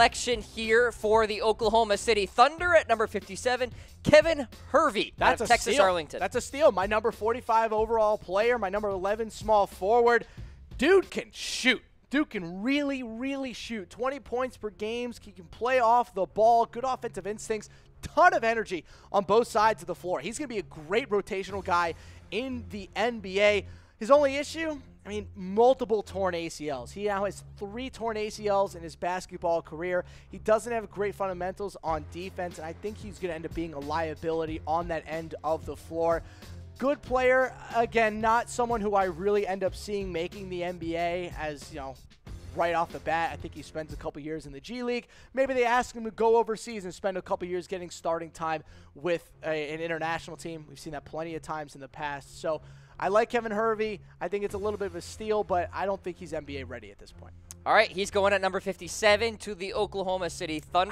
selection here for the Oklahoma City Thunder at number 57, Kevin Hervey out of Texas Arlington. That's a steal. My number 45 overall player, my number 11 small forward. Dude can shoot. Dude can really, really shoot. 20 points per game. He can play off the ball. Good offensive instincts. Ton of energy on both sides of the floor. He's going to be a great rotational guy in the NBA. His only issue, I mean, multiple torn ACLs. He now has 3 torn ACLs in his basketball career. He doesn't have great fundamentals on defense, and I think he's going to end up being a liability on that end of the floor. Good player. Again, not someone who I really end up seeing making the NBA as, you know, right off the bat. I think he spends a couple years in the G League. Maybe they ask him to go overseas and spend a couple years getting starting time with an international team. We've seen that plenty of times in the past. So I like Kevin Hervey. I think it's a little bit of a steal, but I don't think he's NBA ready at this point. All right, he's going at number 57 to the Oklahoma City Thunder.